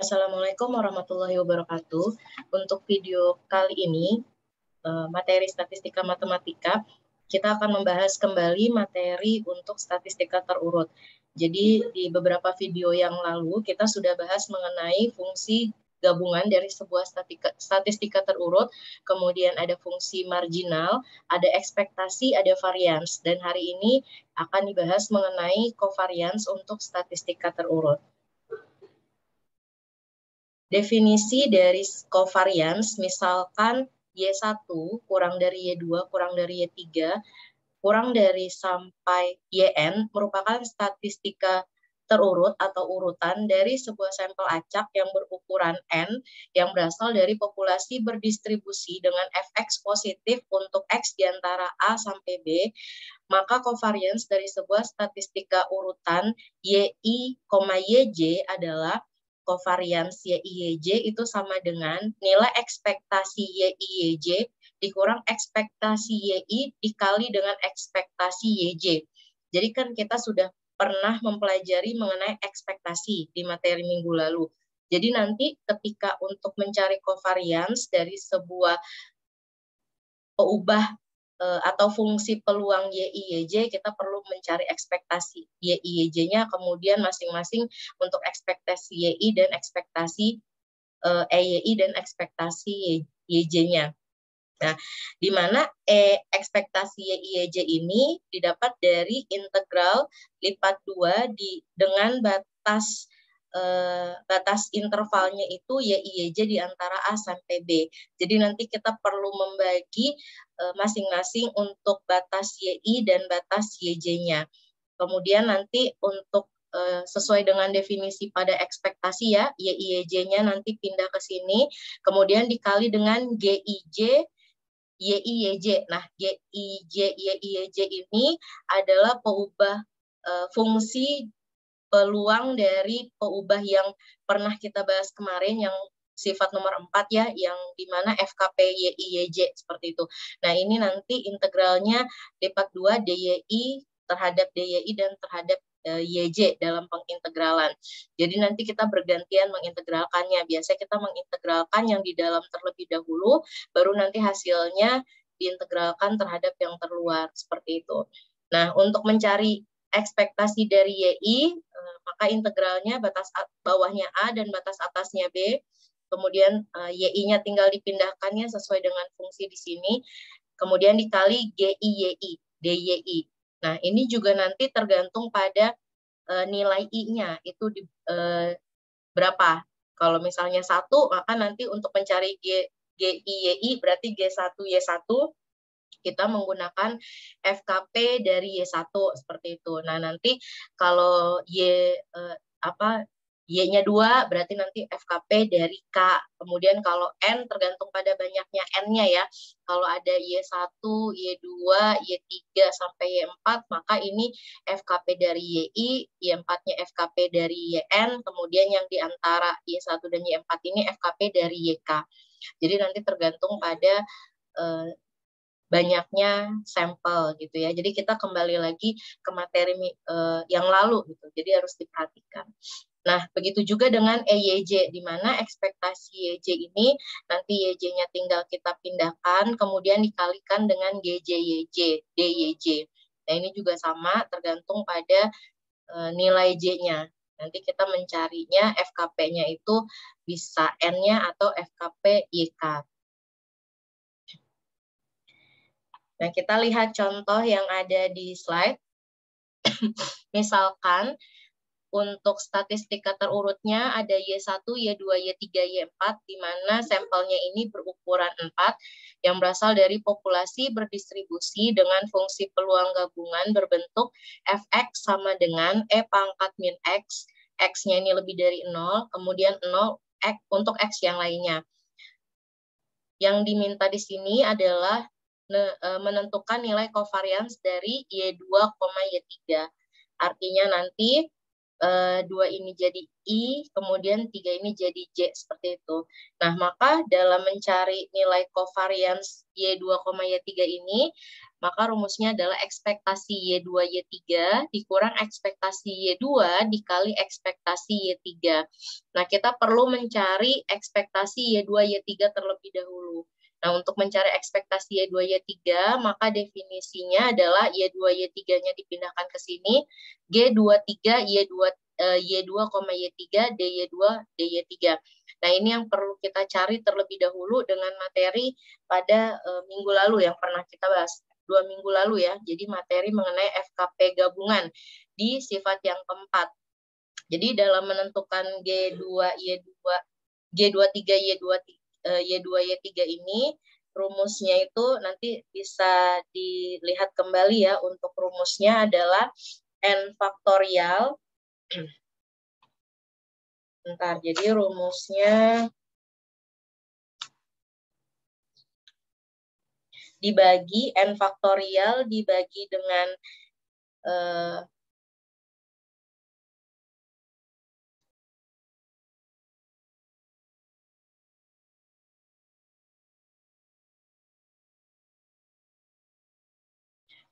Assalamualaikum warahmatullahi wabarakatuh. Untuk video kali ini, materi statistika matematika, kita akan membahas kembali materi untuk statistika terurut. Jadi di beberapa video yang lalu kita sudah bahas mengenai fungsi gabungan dari sebuah statistika terurut, kemudian ada fungsi marginal, ada ekspektasi, ada varians, dan hari ini akan dibahas mengenai covariance untuk statistika terurut. Definisi dari covariance, misalkan Y1 kurang dari Y2 kurang dari Y3 kurang dari sampai YN merupakan statistika terurut atau urutan dari sebuah sampel acak yang berukuran N yang berasal dari populasi berdistribusi dengan Fx positif untuk X di antara A sampai B, maka covariance dari sebuah statistika urutan YI, YJ adalah covariance YIYJ itu sama dengan nilai ekspektasi YIYJ dikurang ekspektasi YI dikali dengan ekspektasi YJ. Jadi kan kita sudah pernah mempelajari mengenai ekspektasi di materi minggu lalu. Jadi nanti ketika untuk mencari covariance dari sebuah peubah atau fungsi peluang YIYJ, kita perlu mencari ekspektasi YIYJ-nya, kemudian masing-masing untuk ekspektasi YI dan ekspektasi EYI dan ekspektasi YJ-nya. Nah, di mana ekspektasi YIYJ ini didapat dari integral lipat 2 dengan batas intervalnya itu YIYJ di antara A sampai B. Jadi nanti kita perlu membagi masing-masing untuk batas YI dan batas YJ-nya. Kemudian nanti untuk sesuai dengan definisi pada ekspektasi ya, YIYJ-nya nanti pindah ke sini, kemudian dikali dengan GIJ, YIYJ. Nah, GIJ, YIYJ ini adalah peubah fungsi peluang dari peubah yang pernah kita bahas kemarin, yang sifat nomor 4 ya, yang dimana FKP YIYJ seperti itu. Nah, ini nanti integralnya lipat 2 DYI terhadap DYI dan terhadap YJ dalam pengintegralan. Jadi nanti kita bergantian mengintegralkannya. Biasanya kita mengintegralkan yang di dalam terlebih dahulu, baru nanti hasilnya diintegralkan terhadap yang terluar, seperti itu. Nah, untuk mencari ekspektasi dari YI, maka integralnya batas bawahnya A dan batas atasnya B, kemudian YI-nya tinggal dipindahkannya sesuai dengan fungsi di sini, kemudian dikali GIYI, DYI. Nah, ini juga nanti tergantung pada nilai I-nya, itu berapa. Kalau misalnya 1, maka nanti untuk mencari GIYI berarti G1Y1, kita menggunakan FKP dari Y1 seperti itu. Nah, nanti kalau Y-nya 2 berarti nanti FKP dari K. Kemudian kalau N tergantung pada banyaknya N-nya ya. Kalau ada Y1, Y2, Y3 sampai Y4, maka ini FKP dari YI, Y4-nya FKP dari YN, kemudian yang di antara Y1 dan Y4 ini FKP dari YK. Jadi nanti tergantung pada banyaknya sampel gitu ya. Jadi kita kembali lagi ke materi yang lalu gitu. Jadi harus diperhatikan. Nah, begitu juga dengan EYJ, di mana ekspektasi YJ ini nanti YJ-nya tinggal kita pindahkan, kemudian dikalikan dengan GJYJ, DYJ. Nah, ini juga sama, tergantung pada nilai J-nya. Nanti kita mencarinya FKP-nya itu bisa N-nya atau FKP YK. Nah, kita lihat contoh yang ada di slide. Misalkan untuk statistika terurutnya ada Y1, Y2, Y3, Y4, di mana sampelnya ini berukuran 4, yang berasal dari populasi berdistribusi dengan fungsi peluang gabungan berbentuk Fx sama dengan E pangkat min X, X-nya ini lebih dari 0, kemudian 0 X untuk X yang lainnya. Yang diminta di sini adalah menentukan nilai covariance dari Y2, Y3. Artinya nanti 2 ini jadi I, kemudian 3 ini jadi J, seperti itu. Nah, maka dalam mencari nilai covariance Y2, Y3 ini, maka rumusnya adalah ekspektasi Y2 Y3 dikurang ekspektasi Y2 dikali ekspektasi Y3. Nah, kita perlu mencari ekspektasi Y2 Y3 terlebih dahulu. Nah, untuk mencari ekspektasi Y2 Y3, maka definisinya adalah Y2 Y3-nya dipindahkan ke sini, G23 Y2 Y2, Y3 DY2 DY3. Nah, ini yang perlu kita cari terlebih dahulu dengan materi pada minggu lalu yang pernah kita bahas, 2 minggu lalu ya. Jadi materi mengenai FKP gabungan di sifat yang keempat. Jadi dalam menentukan G2 Y2 G23 Y2 Y3 ini rumusnya itu nanti bisa dilihat kembali ya. Untuk rumusnya adalah N faktorial. Bentar, jadi rumusnya dibagi N faktorial dibagi dengan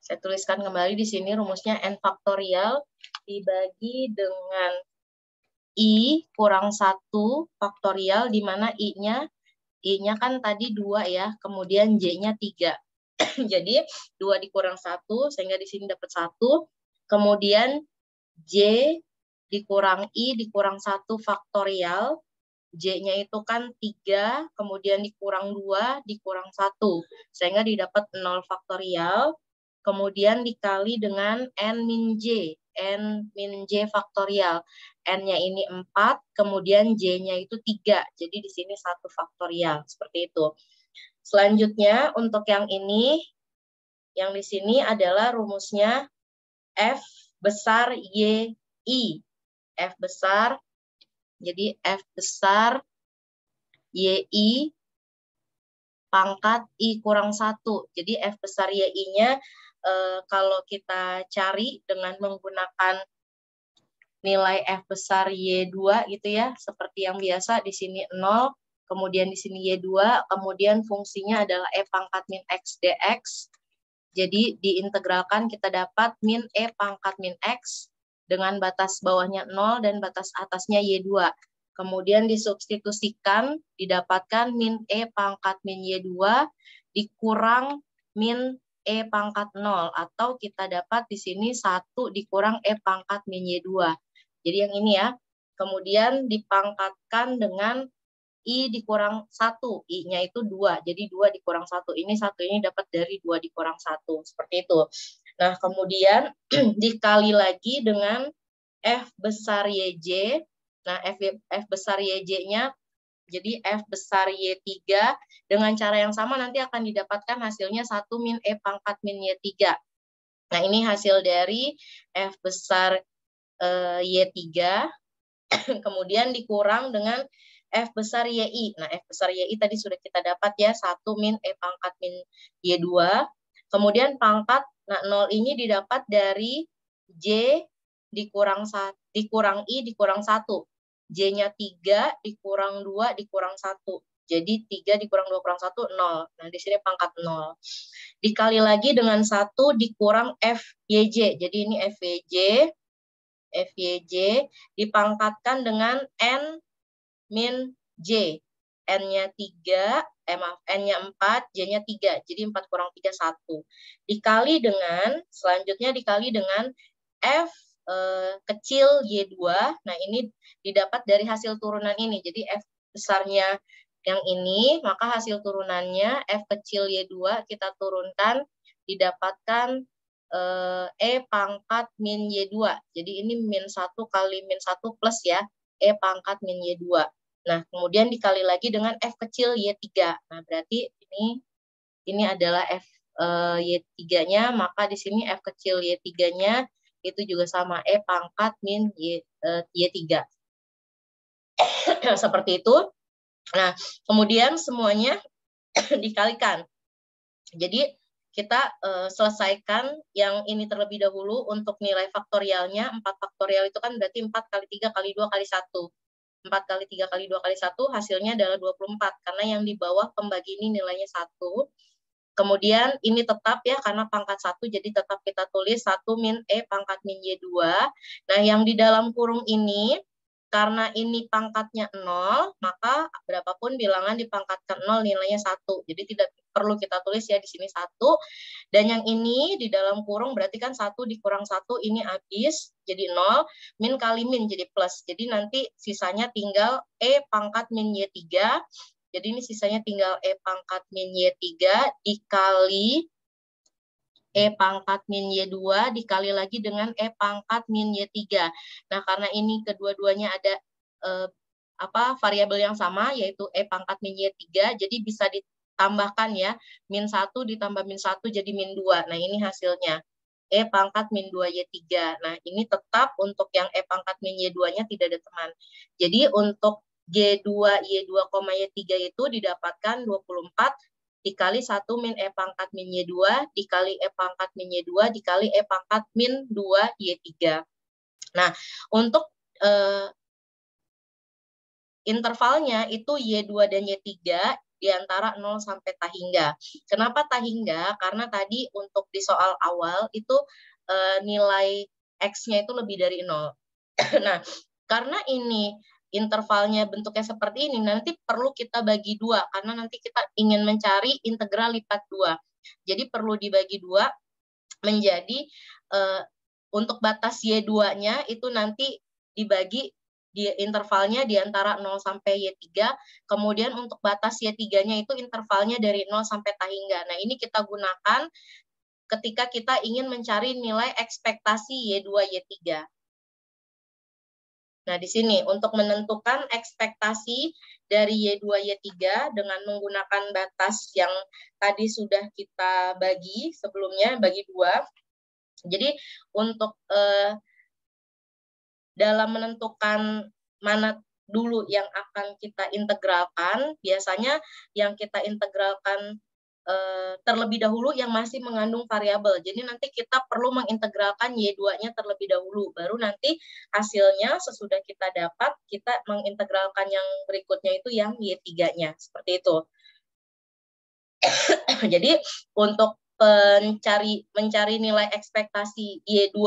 saya tuliskan kembali di sini rumusnya N faktorial dibagi dengan I kurang 1 faktorial, di mana I-nya kan tadi 2 ya, kemudian J-nya 3. Jadi 2 dikurang 1, sehingga di sini dapat 1. Kemudian J dikurang I dikurang 1 faktorial. J-nya itu kan 3, kemudian dikurang 2, dikurang 1. Sehingga didapat 0 faktorial. Kemudian dikali dengan N-J. N-J faktorial. N-nya ini 4, kemudian J-nya itu 3. Jadi di sini 1 faktorial. Seperti itu. Selanjutnya, untuk yang ini, yang di sini adalah rumusnya F besar Y-I. F besar, jadi F besar Y-I pangkat I kurang 1. Jadi F besar Y-I-nya kalau kita cari dengan menggunakan nilai F besar Y2 gitu ya, seperti yang biasa di sini 0, kemudian di sini Y2, kemudian fungsinya adalah E pangkat min X dx. Jadi diintegralkan kita dapat min E pangkat min X dengan batas bawahnya 0 dan batas atasnya Y2. Kemudian disubstitusikan, didapatkan min E pangkat min Y2 dikurang min E pangkat 0. Atau kita dapat di sini 1 dikurang E pangkat min Y2. Jadi yang ini ya. Kemudian dipangkatkan dengan I dikurang 1. I-nya itu 2. Jadi 2 dikurang 1. Ini 1 ini dapat dari 2 dikurang 1. Seperti itu. Nah, kemudian dikali lagi dengan F besar YJ. Nah, F besar YJ-nya jadi F besar Y3 dengan cara yang sama nanti akan didapatkan hasilnya 1 min E pangkat min Y3. Nah, ini hasil dari F besar Y3 kemudian dikurang dengan F besar YI. Nah, F besar YI tadi sudah kita dapat ya, 1 min E pangkat min Y2. Kemudian pangkat, nah 0 ini didapat dari J dikurang I dikurang 1. J-nya 3 dikurang 2 dikurang 1. Jadi 3 dikurang 2 kurang 1, 0. Nah, di sini pangkat 0. Dikali lagi dengan 1 dikurang FYJ. Jadi ini FYJ dipangkatkan dengan N min J. N-nya 3, N-nya 4, J-nya 3. Jadi 4 kurang 3, 1. Dikali dengan, selanjutnya dikali dengan F kecil Y2. Nah, ini didapat dari hasil turunan ini. Jadi F besarnya yang ini, maka hasil turunannya F kecil Y2 kita turunkan, didapatkan E pangkat min Y2. Jadi ini min 1 kali min 1 plus ya, E pangkat min Y2. Nah, kemudian dikali lagi dengan F kecil Y3. Nah, berarti ini adalah F Y3-nya, maka di sini F kecil Y3-nya itu juga sama E pangkat min Y3. Seperti itu. Nah, kemudian semuanya dikalikan. Jadi kita selesaikan yang ini terlebih dahulu untuk nilai faktorialnya. 4 faktorial itu kan berarti 4 kali 3 kali 2 kali 1. 4 kali 3 kali 2 kali 1 hasilnya adalah 24. Karena yang di bawah pembagi ini nilainya 1. Kemudian ini tetap ya, karena pangkat 1, jadi tetap kita tulis 1 min E pangkat min Y2. Nah, yang di dalam kurung ini, karena ini pangkatnya 0, maka berapapun bilangan dipangkatkan 0 nilainya 1. Jadi tidak perlu kita tulis ya di sini 1. Dan yang ini di dalam kurung berarti kan 1 dikurang 1 ini habis, jadi 0. Min kali min jadi plus. Jadi nanti sisanya tinggal E pangkat min Y3. Jadi ini sisanya tinggal E pangkat min Y3 dikali E pangkat min Y2 dikali lagi dengan E pangkat min Y3. Nah, karena ini kedua-duanya ada variabel yang sama, yaitu E pangkat min Y3, jadi bisa ditambahkan ya, min 1 ditambah min 1 jadi min 2. Nah, ini hasilnya. E pangkat min 2Y3. Nah, ini tetap untuk yang E pangkat min Y2-nya tidak ada teman. Jadi, untuk G2, Y2, Y3 itu didapatkan 24 dikali 1 min E pangkat min Y2 dikali E pangkat min Y2 dikali E pangkat min 2Y3. Nah, untuk intervalnya itu Y2 dan Y3 di antara 0 sampai tahingga. Kenapa tahingga? Karena tadi untuk di soal awal itu nilai X-nya itu lebih dari 0. Nah, karena ini intervalnya bentuknya seperti ini, nanti perlu kita bagi 2, karena nanti kita ingin mencari integral lipat 2. Jadi perlu dibagi 2 menjadi untuk batas Y2-nya itu nanti dibagi di intervalnya di antara 0 sampai Y3, kemudian untuk batas Y3-nya itu intervalnya dari 0 sampai tahingga. Nah, ini kita gunakan ketika kita ingin mencari nilai ekspektasi Y2, Y3. Nah, di sini untuk menentukan ekspektasi dari Y2, Y3 dengan menggunakan batas yang tadi sudah kita bagi sebelumnya, bagi 2. Jadi, untuk dalam menentukan mana dulu yang akan kita integralkan, biasanya yang kita integralkan terlebih dahulu yang masih mengandung variabel. Jadi nanti kita perlu mengintegralkan Y2-nya terlebih dahulu. Baru nanti hasilnya sesudah kita dapat, kita mengintegralkan yang berikutnya itu yang Y3-nya. Seperti itu. Jadi untuk mencari nilai ekspektasi Y2,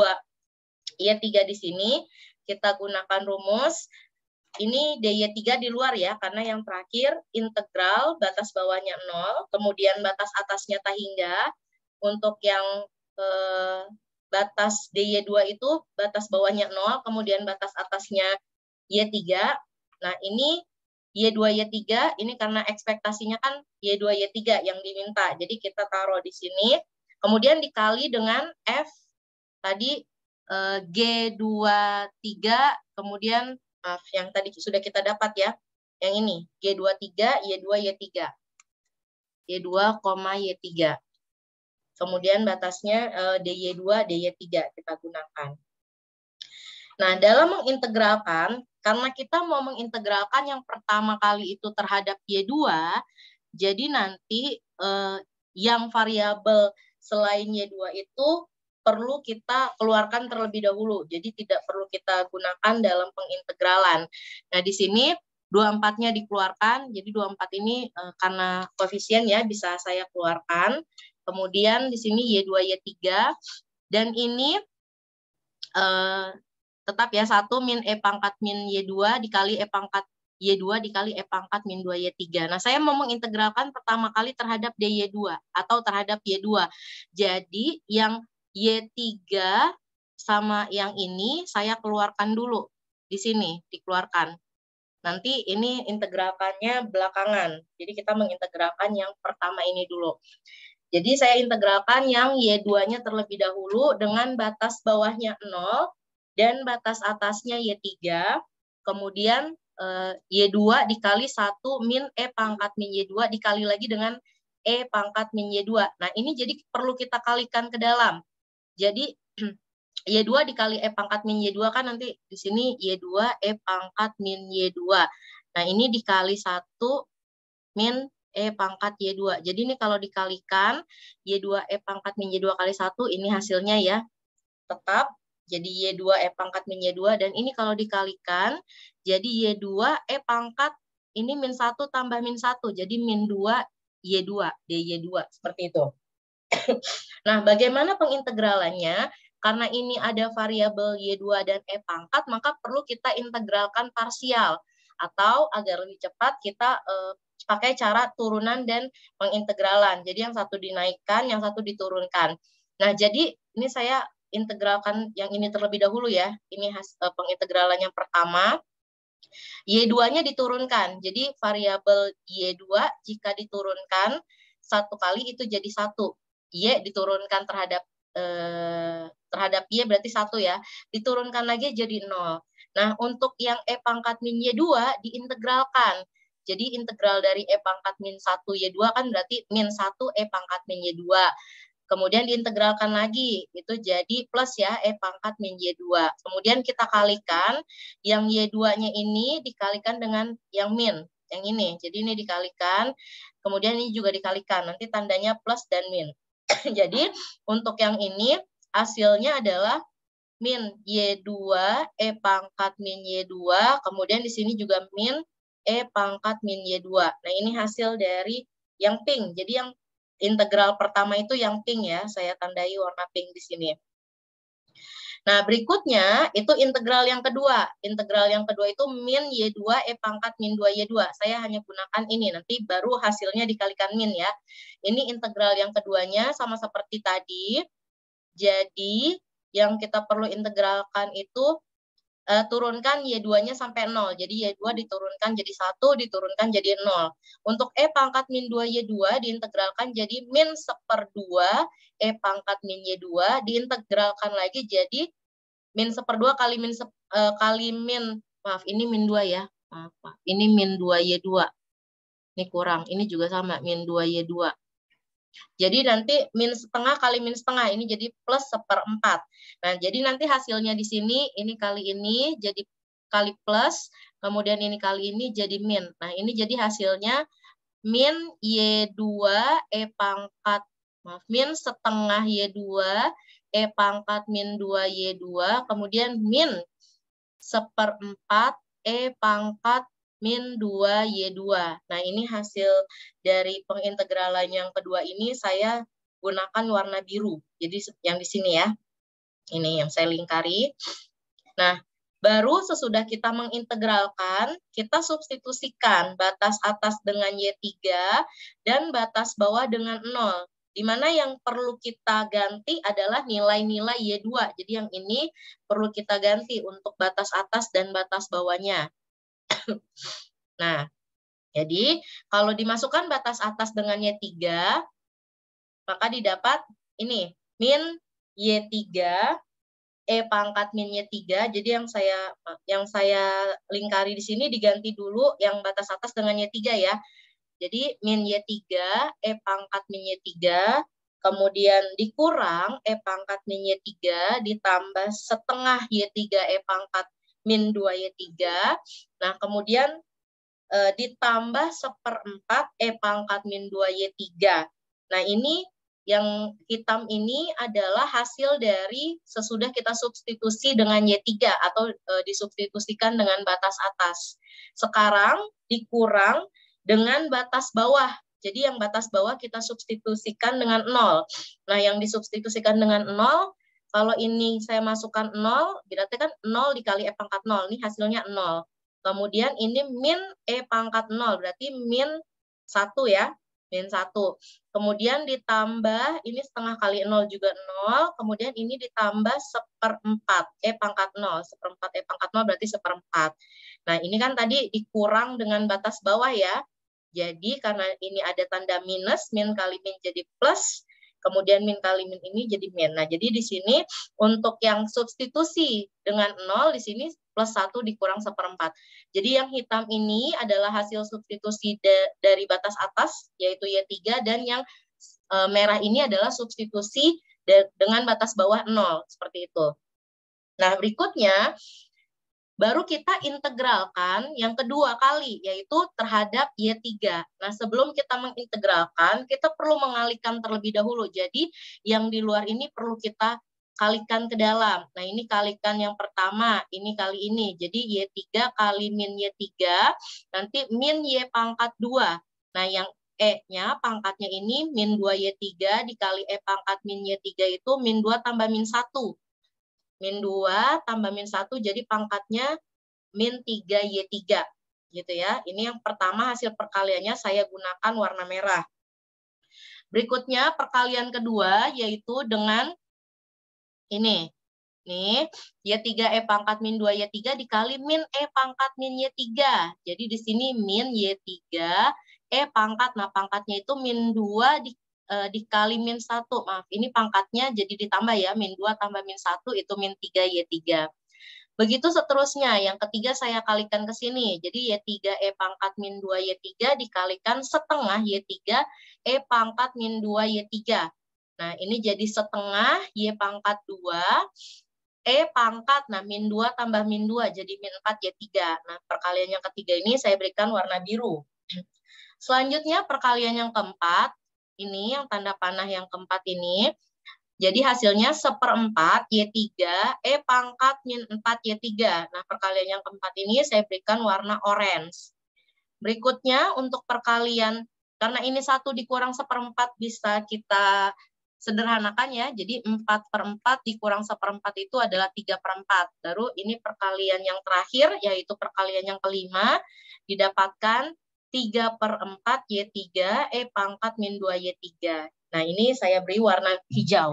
Y3 di sini, kita gunakan rumus. Ini DY3 di luar ya, karena yang terakhir integral batas bawahnya 0, kemudian batas atasnya tahingga. Untuk yang batas DY2 itu batas bawahnya 0, kemudian batas atasnya Y3. Nah, ini Y2, Y3, ini karena ekspektasinya kan Y2, Y3 yang diminta. Jadi kita taruh di sini, kemudian dikali dengan F tadi G23, kemudian maaf, yang tadi sudah kita dapat ya, yang ini, G23, Y2, Y3. Y2, Y3. Kemudian batasnya DY2, DY3 kita gunakan. Nah, dalam mengintegralkan, karena kita mau mengintegralkan yang pertama kali itu terhadap Y2, jadi nanti yang variabel selain Y2 itu perlu kita keluarkan terlebih dahulu. Jadi tidak perlu kita gunakan dalam pengintegralan. Nah, di sini 24-nya dikeluarkan. Jadi 24 ini karena koefisien ya bisa saya keluarkan. Kemudian di sini Y2, Y3. Dan ini tetap ya 1 min E pangkat min Y2 dikali E pangkat Y2 dikali E pangkat min 2Y3. Nah, saya mau mengintegralkan pertama kali terhadap DY2 atau terhadap Y2. Jadi, yang Y3 sama yang ini saya keluarkan dulu. Di sini, dikeluarkan. Nanti ini integralkannya belakangan. Jadi, kita mengintegralkan yang pertama ini dulu. Jadi, saya integralkan yang Y2-nya terlebih dahulu dengan batas bawahnya 0 dan batas atasnya Y3. Kemudian Y2 dikali 1 min E pangkat min Y2 dikali lagi dengan E pangkat min Y2. Nah, ini jadi perlu kita kalikan ke dalam. Jadi, Y2 dikali E pangkat min Y2 kan nanti di sini Y2 E pangkat min Y2. Nah, ini dikali 1 min E pangkat Y2. Jadi ini kalau dikalikan, Y2 E pangkat min Y2 kali 1, ini hasilnya ya, tetap. Jadi Y2 E pangkat min Y2, dan ini kalau dikalikan, jadi Y2 E pangkat, ini min 1 tambah min 1, jadi min 2 Y2, DY2, seperti itu. Nah, bagaimana pengintegralannya? Karena ini ada variabel Y2 dan E pangkat, maka perlu kita integralkan parsial. Atau agar lebih cepat kita pakai cara turunan dan pengintegralan. Jadi yang satu dinaikkan, yang satu diturunkan. Nah, jadi ini saya integralkan yang ini terlebih dahulu ya. Ini pengintegralan yang pertama. Y2-nya diturunkan. Jadi variabel Y2 jika diturunkan satu kali itu jadi 1. Y diturunkan terhadap Y berarti 1 ya. Diturunkan lagi jadi 0. Nah, untuk yang E pangkat min Y2 diintegralkan. Jadi integral dari E pangkat min 1 Y2 kan berarti min 1 E pangkat min Y2. Kemudian diintegralkan lagi, itu jadi plus ya, E pangkat min Y2. Kemudian kita kalikan, yang Y2-nya ini dikalikan dengan yang min, yang ini. Jadi ini dikalikan, kemudian ini juga dikalikan. Nanti tandanya plus dan min. Jadi untuk yang ini, hasilnya adalah min Y2, E pangkat min Y2, kemudian di sini juga min E pangkat min Y2. Nah, ini hasil dari yang pink. Jadi yang integral pertama itu yang pink ya, saya tandai warna pink di sini. Nah, berikutnya itu integral yang kedua. Integral yang kedua itu min Y2 E pangkat min 2 Y2. Saya hanya gunakan ini, nanti baru hasilnya dikalikan min ya. Ini integral yang keduanya sama seperti tadi. Jadi, yang kita perlu integralkan itu turunkan Y2-nya sampai 0. Jadi Y2 diturunkan jadi 1, diturunkan jadi 0. Untuk E pangkat min 2 Y2 diintegralkan jadi min 1/2 E pangkat min Y2, diintegralkan lagi jadi min 1/2 kali maaf, ini min 2 ya. Maaf, ini min 2 Y2. Ini kurang, ini juga sama, min 2 Y2. Jadi nanti min setengah kali min setengah, ini jadi plus 1/4. Nah, jadi nanti hasilnya di sini, ini kali ini jadi kali plus, kemudian ini kali ini jadi min. Nah, ini jadi hasilnya min Y2 E pangkat, maaf, min setengah Y2 E pangkat min 2 Y2, kemudian min 1/4 E pangkat min 2 Y2. Nah, ini hasil dari pengintegralan yang kedua ini saya gunakan warna biru. Jadi yang di sini ya. Ini yang saya lingkari. Nah, baru sesudah kita mengintegralkan, kita substitusikan batas atas dengan Y3 dan batas bawah dengan 0. Di mana yang perlu kita ganti adalah nilai-nilai Y2. Jadi yang ini perlu kita ganti untuk batas atas dan batas bawahnya. Nah, jadi kalau dimasukkan batas atas dengan Y3, maka didapat ini, min Y3, E pangkat min Y3. Jadi yang saya lingkari di sini diganti dulu yang batas atas dengan Y3 ya. Jadi min Y3, E pangkat min Y3, kemudian dikurang E pangkat min Y3, ditambah setengah Y3 E pangkat min 2 Y3. Nah, kemudian ditambah 1/4 E pangkat min 2 Y3. Nah, ini yang hitam ini adalah hasil dari sesudah kita substitusi dengan Y3 atau disubstitusikan dengan batas atas. Sekarang dikurang dengan batas bawah. Jadi yang batas bawah kita substitusikan dengan 0. Nah, yang disubstitusikan dengan 0, kalau ini saya masukkan 0, berarti kan 0 dikali E pangkat 0. Ini hasilnya 0. Kemudian ini min E pangkat 0, berarti min 1 ya. Min 1. Kemudian ditambah, ini setengah kali 0 juga 0, kemudian ini ditambah 1/4 E pangkat 0. 1/4 E pangkat 0 berarti 1/4. Nah, ini kan tadi dikurang dengan batas bawah ya. Jadi karena ini ada tanda minus, min kali min jadi plus, kemudian min kali min ini jadi min. Nah, jadi di sini untuk yang substitusi dengan 0, di sini plus 1 dikurang 1/4. Jadi yang hitam ini adalah hasil substitusi dari batas atas, yaitu Y3, dan yang merah ini adalah substitusi dengan batas bawah 0, seperti itu. Nah, berikutnya, baru kita integralkan yang kedua kali, yaitu terhadap Y3. Nah, sebelum kita mengintegralkan, kita perlu mengalihkan terlebih dahulu. Jadi, yang di luar ini perlu kita kalikan ke dalam. Nah, ini kalikan yang pertama, ini kali ini. Jadi, Y3 kali min Y3, nanti min Y pangkat 2. Nah, yang E-nya pangkatnya ini min 2Y3 dikali E pangkat min Y3 itu min 2 tambah min 1. Min 2 tambah min 1 jadi pangkatnya min 3Y3. Gitu ya. Ini yang pertama hasil perkaliannya saya gunakan warna merah. Berikutnya perkalian kedua yaitu dengan ini. Nih, Y3 E pangkat min 2 Y3 dikali min E pangkat min Y3. Jadi di sini min Y3 E pangkat. Nah, pangkatnya itu min 2 dikali min 1. Maaf, ini pangkatnya jadi ditambah ya. Min 2 tambah min 1 itu min 3 Y3. Begitu seterusnya. Yang ketiga saya kalikan ke sini. Jadi Y3 E pangkat min 2 Y3 dikalikan setengah Y3 E pangkat min 2 Y3. Nah, ini jadi setengah Y pangkat 2 E pangkat, nah min 2 tambah min 2 jadi min 4 Y3. Nah, perkalian yang ketiga ini saya berikan warna biru. Selanjutnya perkalian yang keempat, ini yang tanda panah yang keempat ini, jadi hasilnya 1/4 Y3 E pangkat min 4 Y3. Nah, perkalian yang keempat ini saya berikan warna orange. Berikutnya untuk perkalian, karena ini 1 dikurang 1/4 bisa kita sederhanakan ya, jadi 4/4 dikurang 1/4 itu adalah 3/4. Baru ini perkalian yang terakhir, yaitu perkalian yang kelima, didapatkan 3/4 Y3 E pangkat min 2 Y3. Nah, ini saya beri warna hijau.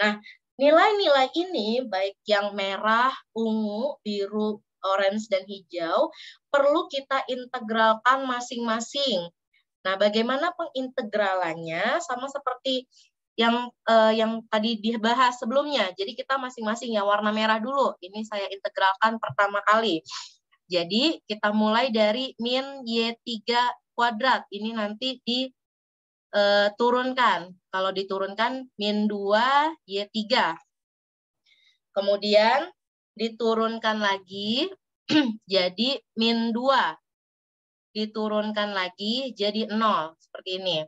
Nah, nilai-nilai ini, baik yang merah, ungu, biru, orange, dan hijau, perlu kita integralkan masing-masing. Nah, bagaimana pengintegralannya? Sama seperti yang tadi dibahas sebelumnya. Jadi kita masing-masing ya warna merah dulu. Ini saya integralkan pertama kali. Jadi kita mulai dari min Y3 kuadrat. Ini nanti diturunkan. Kalau diturunkan min 2 Y3. Kemudian diturunkan lagi jadi min 2. Diturunkan lagi jadi 0. Seperti ini.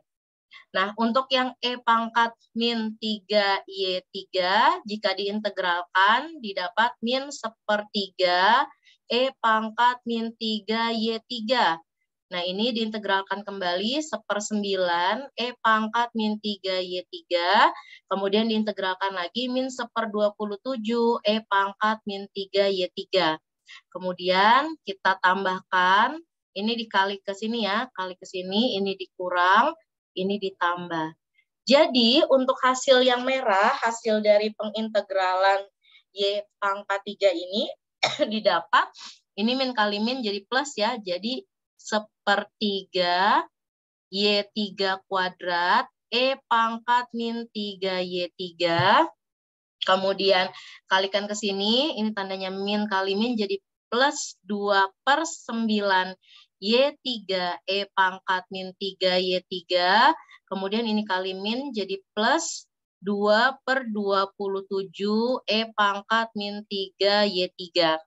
Nah, untuk yang E pangkat min 3 Y3, jika diintegralkan, didapat min 1/3 E pangkat min 3 Y3. Nah, ini diintegralkan kembali 1/9 E pangkat min 3 Y3, kemudian diintegralkan lagi min 1/27 E pangkat min 3 Y3. Kemudian kita tambahkan, ini dikali ke sini ya, kali ke sini, ini dikurang, ini ditambah. Jadi untuk hasil yang merah, hasil dari pengintegralan Y pangkat 3 ini didapat, ini min kali min jadi plus ya, jadi 1/3 Y3 kuadrat E pangkat min 3 Y3. Kemudian kalikan ke sini, ini tandanya min kali min jadi plus 2/9 Y3 E pangkat min 3 Y3. Kemudian ini kali min jadi plus 2/27 E pangkat min 3 Y3.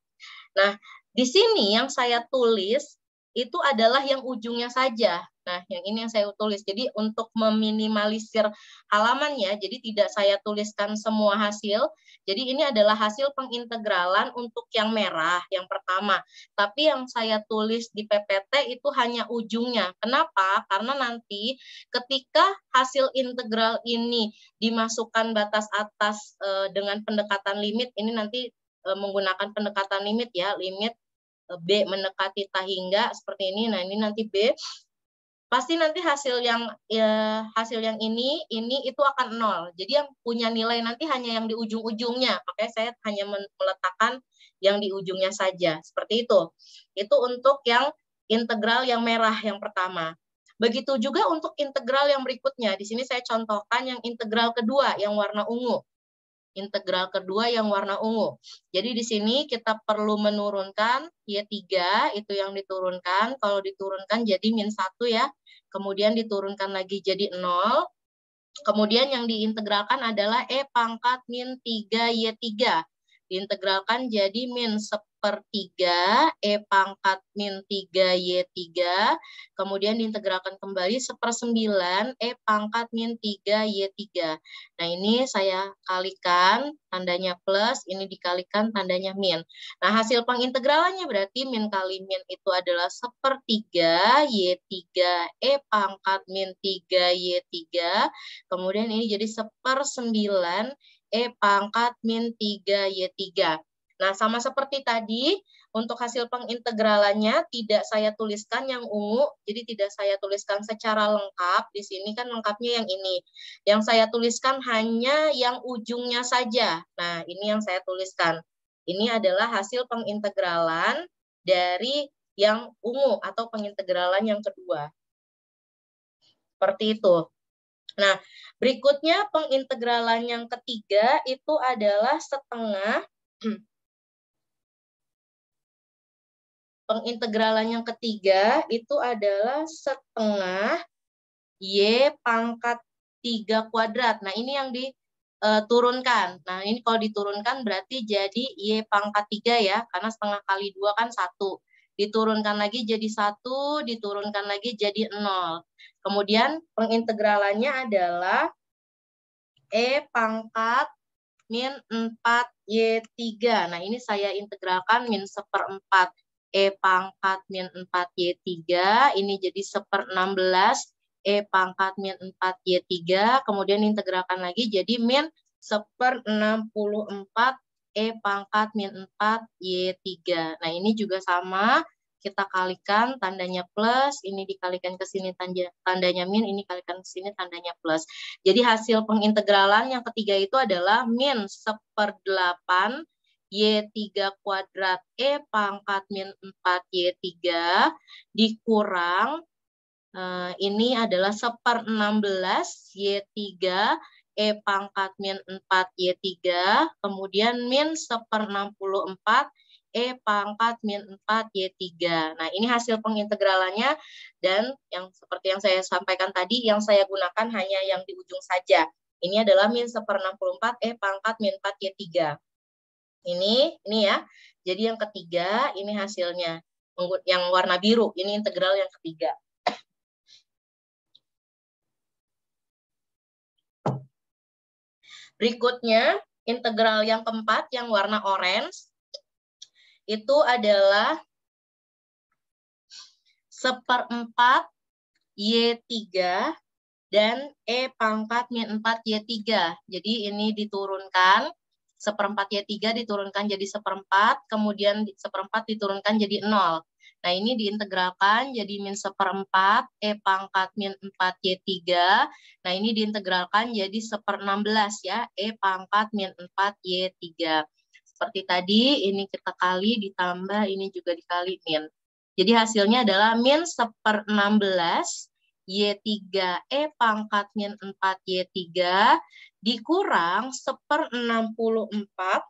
Nah, di sini yang saya tulis itu adalah yang ujungnya saja. Nah, yang ini yang saya tulis. Jadi untuk meminimalisir halamannya, jadi tidak saya tuliskan semua hasil. Jadi ini adalah hasil pengintegralan untuk yang merah, yang pertama. Tapi yang saya tulis di PPT itu hanya ujungnya. Kenapa? Karena nanti ketika hasil integral ini dimasukkan batas atas dengan pendekatan limit, ini nanti menggunakan pendekatan limit ya, limit B mendekati tak hingga seperti ini. Nah, ini nanti B. Pasti nanti hasil yang ini itu akan 0. Jadi yang punya nilai nanti hanya yang di ujung-ujungnya. Makanya saya hanya meletakkan yang di ujungnya saja. Seperti itu. Itu untuk yang integral yang merah yang pertama. Begitu juga untuk integral yang berikutnya. Di sini saya contohkan yang integral kedua yang warna ungu. Integral kedua yang warna ungu. Jadi di sini kita perlu menurunkan Y3, itu yang diturunkan. Kalau diturunkan jadi min 1 ya. Kemudian diturunkan lagi jadi 0. Kemudian yang diintegralkan adalah E pangkat min 3 Y3. diintegralkan jadi min 1/3 E pangkat min 3Y3, kemudian diintegralkan kembali 1/9 E pangkat min 3Y3. Nah, ini saya kalikan, tandanya plus, ini dikalikan, tandanya min. Nah, hasil pengintegralannya berarti min kali min itu adalah 1/3 Y3 E pangkat min 3Y3, kemudian ini jadi 1/9 E pangkat min 3Y3. Nah, sama seperti tadi, untuk hasil pengintegralannya tidak saya tuliskan yang ungu, jadi tidak saya tuliskan secara lengkap. Di sini kan lengkapnya yang ini. Yang saya tuliskan hanya yang ujungnya saja. Nah, ini yang saya tuliskan. Ini adalah hasil pengintegralan dari yang ungu atau pengintegralan yang kedua. Seperti itu. Nah, berikutnya pengintegralan yang ketiga itu adalah setengah. Pengintegralan yang ketiga itu adalah setengah Y pangkat 3 kuadrat. Nah, ini yang diturunkan. Nah, ini kalau diturunkan berarti jadi Y pangkat 3 ya, karena setengah kali 2 kan 1. Diturunkan lagi jadi 1, diturunkan lagi jadi 0. Kemudian pengintegralannya adalah E pangkat min 4Y3. Nah, ini saya integralkan min 1/4 E pangkat min 4Y3. Ini jadi 1/16 E pangkat min 4Y3. Kemudian integralkan lagi jadi min 1/64 E pangkat min 4Y3. Nah, ini juga sama. Kita kalikan, tandanya plus, ini dikalikan ke sini tandanya min, ini kalikan ke sini tandanya plus. Jadi hasil pengintegralan yang ketiga itu adalah min 1/8 Y3 kuadrat E pangkat min 4Y3 dikurang, ini adalah 1/16 Y3 E pangkat min 4Y3, kemudian min 1/64 E pangkat min 4Y3. Nah, ini hasil pengintegralannya, dan yang seperti yang saya sampaikan tadi, yang saya gunakan hanya yang di ujung saja. Ini adalah min 1/64 E pangkat min 4Y3. Ini ya. Jadi yang ketiga, ini hasilnya. Yang warna biru, ini integral yang ketiga. Berikutnya, integral yang keempat, yang warna orange, itu adalah 1/4 Y3 dan E pangkat min 4Y3. Jadi ini diturunkan, 1/4 Y3 diturunkan jadi 1/4, kemudian 1/4 diturunkan jadi 0. Nah, ini diintegralkan jadi min 1/4 E pangkat min 4Y3. Nah, ini diintegralkan jadi 1/16 ya, E pangkat min 4Y3. Seperti tadi, ini kita kali, ditambah, ini juga dikali min. Jadi hasilnya adalah min 1/16 Y3 E pangkat min 4Y3 dikurang 1/64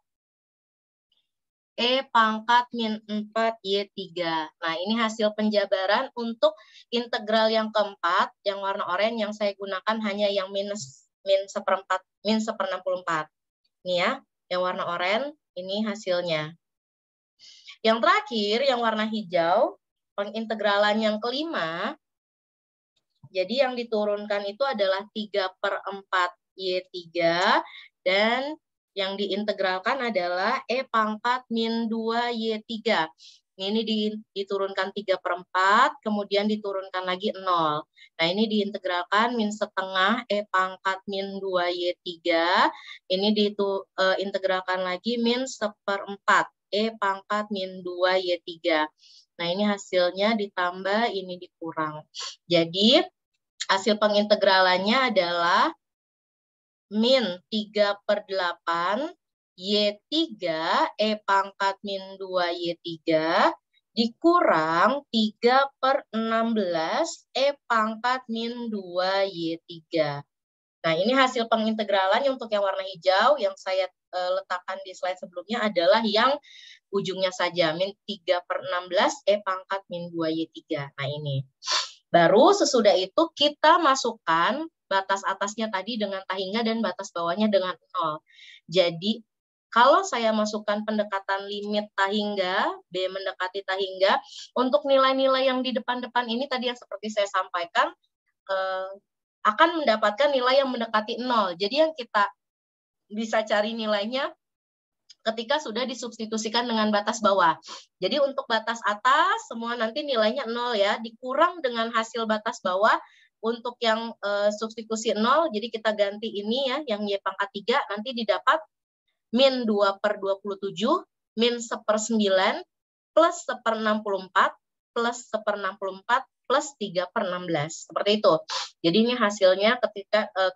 E pangkat min 4Y3. Nah, ini hasil penjabaran untuk integral yang keempat, yang warna oranye, yang saya gunakan hanya yang min 1/64. Ini ya, yang warna oranye, ini hasilnya. Yang terakhir, yang warna hijau, pengintegralan yang kelima. Jadi yang diturunkan itu adalah 3/4 Y3, dan yang diintegralkan adalah E pangkat min 2Y3. Ini diturunkan 3/4, kemudian diturunkan lagi 0. Nah, ini diintegralkan min setengah E pangkat min 2Y3. Ini diintegralkan lagi min 1/4 E pangkat min 2Y3. Nah, ini hasilnya ditambah, ini dikurang. Jadi, hasil pengintegralannya adalah min 3/8 Y3 E pangkat min 2Y3 dikurang 3/16 E pangkat min 2Y3. Nah, ini hasil pengintegralan untuk yang warna hijau. Yang saya letakkan di slide sebelumnya adalah yang ujungnya saja, min 3/16 E pangkat min 2Y3. Nah, ini. Baru sesudah itu kita masukkan batas atasnya tadi dengan tahingga dan batas bawahnya dengan 0. Jadi Kalau saya masukkan pendekatan limit tahingga, B mendekati tahingga, untuk nilai-nilai yang di depan-depan ini tadi yang seperti saya sampaikan, akan mendapatkan nilai yang mendekati 0. Jadi yang kita bisa cari nilainya ketika sudah disubstitusikan dengan batas bawah. Jadi untuk batas atas semua nanti nilainya 0 ya, dikurang dengan hasil batas bawah. Untuk yang substitusi 0, jadi kita ganti ini ya, yang Y pangkat 3, nanti didapat min 2/27, min 1/9, plus 1/64, plus 1/64, plus 3/16. Seperti itu. Jadi ini hasilnya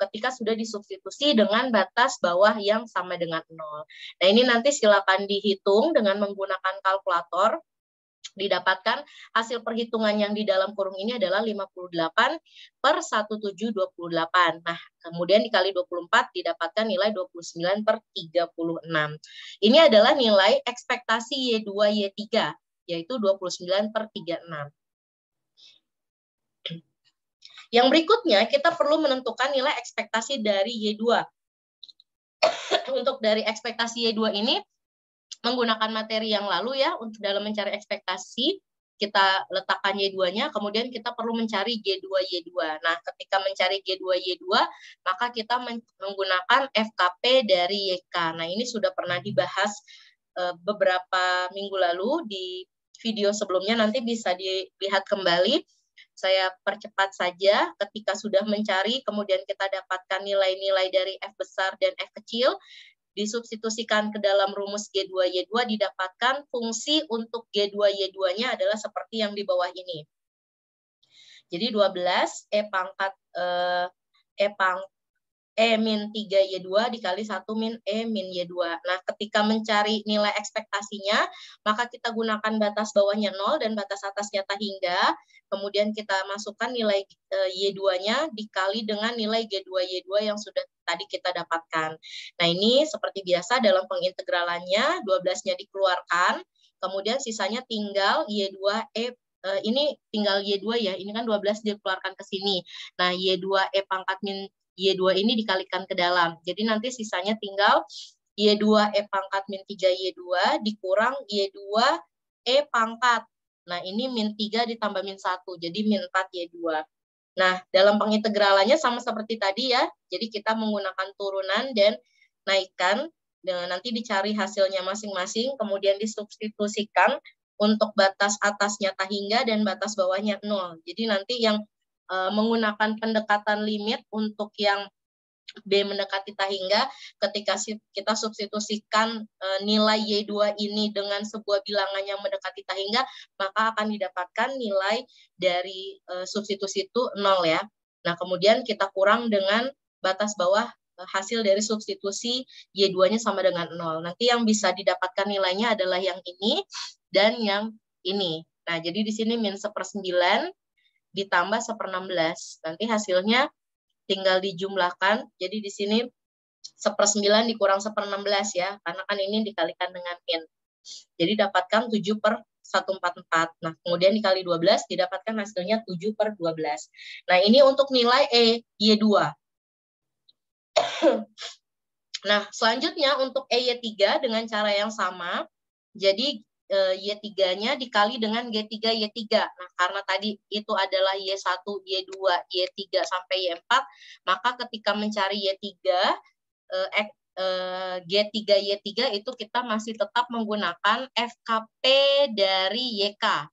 ketika sudah disubstitusi dengan batas bawah yang sama dengan 0. Nah ini nanti silakan dihitung dengan menggunakan kalkulator. Didapatkan hasil perhitungan yang di dalam kurung ini adalah 58/1728. Nah, kemudian dikali 24 didapatkan nilai 29/36. Ini adalah nilai ekspektasi Y2, Y3, yaitu 29/36. Yang berikutnya, kita perlu menentukan nilai ekspektasi dari Y2. Untuk dari ekspektasi Y2 ini, menggunakan materi yang lalu ya, untuk dalam mencari ekspektasi, kita letakkan Y2-nya, kemudian kita perlu mencari G2, Y2. Nah, ketika mencari G2, Y2, maka kita menggunakan FKP dari YK. Nah, ini sudah pernah dibahas beberapa minggu lalu di video sebelumnya, nanti bisa dilihat kembali. Saya percepat saja, ketika sudah mencari, kemudian kita dapatkan nilai-nilai dari F besar dan F kecil, disubstitusikan ke dalam rumus G2, Y2, didapatkan fungsi untuk G2, Y2-nya adalah seperti yang di bawah ini. Jadi 12 E min 3 Y2 dikali 1 min E min Y2. Nah, ketika mencari nilai ekspektasinya, maka kita gunakan batas bawahnya 0 dan batas atasnya tahingga. Kemudian kita masukkan nilai Y2-nya dikali dengan nilai G2, Y2 yang sudah tadi kita dapatkan. Nah, ini seperti biasa dalam pengintegralannya, 12-nya dikeluarkan, kemudian sisanya tinggal Y2, ini tinggal Y2 ya, ini kan 12 dikeluarkan ke sini. Nah, Y2 E pangkat min Y2 ini dikalikan ke dalam. Jadi nanti sisanya tinggal Y2 E pangkat min 3 Y2 dikurang Y2 E pangkat. Nah, ini min 3 ditambah min 1, jadi min 4 Y2. Nah, dalam pengintegralannya sama seperti tadi ya, jadi kita menggunakan turunan dan naikkan, nanti dicari hasilnya masing-masing, kemudian disubstitusikan untuk batas atasnya tahingga dan batas bawahnya 0. Jadi nanti yang menggunakan pendekatan limit untuk yang B mendekati tahingga, ketika kita substitusikan nilai Y2 ini dengan sebuah bilangan yang mendekati tahingga, maka akan didapatkan nilai dari substitusi itu 0 ya. Nah, kemudian kita kurang dengan batas bawah hasil dari substitusi Y2-nya sama dengan 0. Nanti yang bisa didapatkan nilainya adalah yang ini dan yang ini. Nah, jadi di sini min 1/9 ditambah 1/16. Nanti hasilnya tinggal dijumlahkan. Jadi di sini 1/9 dikurang 1/16 ya, karena kan ini dikalikan dengan min. Jadi dapatkan 7/144. Nah, kemudian dikali 12 didapatkan hasilnya 7/12. Nah, ini untuk nilai Y2. Nah, selanjutnya untuk Y3 dengan cara yang sama. Jadi Y3-nya dikali dengan G3, Y3. Nah, karena tadi itu adalah Y1, Y2, Y3 sampai Y4, maka ketika mencari Y3, G3, Y3 itu kita masih tetap menggunakan FKP dari YK.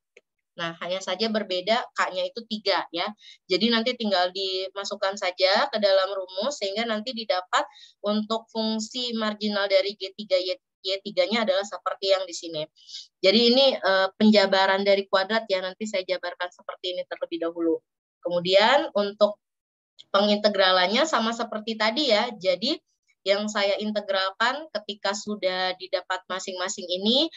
Nah, hanya saja berbeda, K-nya itu 3 ya. Jadi nanti tinggal dimasukkan saja ke dalam rumus, sehingga nanti didapat untuk fungsi marginal dari G3, Y3-nya adalah seperti yang di sini. Jadi ini penjabaran dari kuadrat ya, nanti saya jabarkan seperti ini terlebih dahulu. Kemudian untuk pengintegralannya sama seperti tadi ya, jadi yang saya integralkan ketika sudah didapat masing-masing ini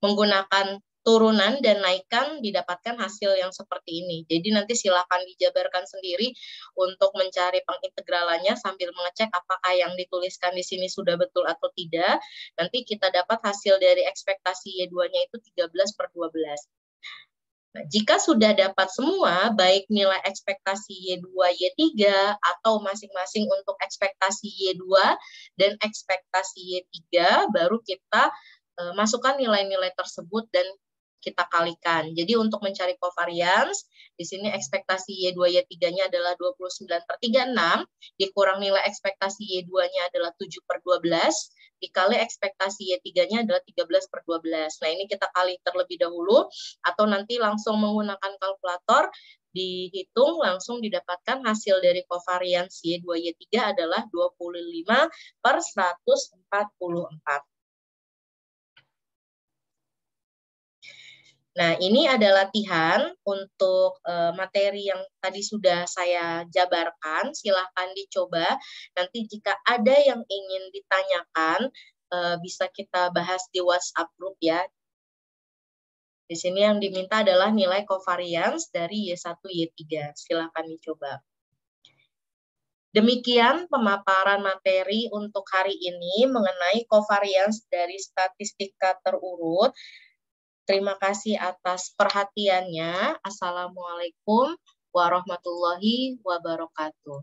menggunakan turunan dan naikkan didapatkan hasil yang seperti ini. Jadi nanti silakan dijabarkan sendiri untuk mencari pengintegralannya sambil mengecek apakah yang dituliskan di sini sudah betul atau tidak. Nanti kita dapat hasil dari ekspektasi Y2-nya itu 13/12. Nah, jika sudah dapat semua, baik nilai ekspektasi Y2, Y3, atau masing-masing untuk ekspektasi Y2 dan ekspektasi Y3, baru kita masukkan nilai-nilai tersebut dan kita kalikan. Jadi untuk mencari covariance, di sini ekspektasi Y2, Y3-nya adalah 29/36, dikurang nilai ekspektasi Y2-nya adalah 7/12, dikali ekspektasi Y3-nya adalah 13/12. Nah, ini kita kali terlebih dahulu, atau nanti langsung menggunakan kalkulator, dihitung, langsung didapatkan hasil dari covariance Y2, Y3 adalah 25/144. Nah, ini adalah latihan untuk materi yang tadi sudah saya jabarkan. Silahkan dicoba. Nanti jika ada yang ingin ditanyakan, bisa kita bahas di WhatsApp group ya. Di sini yang diminta adalah nilai covariance dari Y1, Y3. Silahkan dicoba. Demikian pemaparan materi untuk hari ini mengenai covariance dari statistika terurut. Terima kasih atas perhatiannya. Assalamualaikum warahmatullahi wabarakatuh.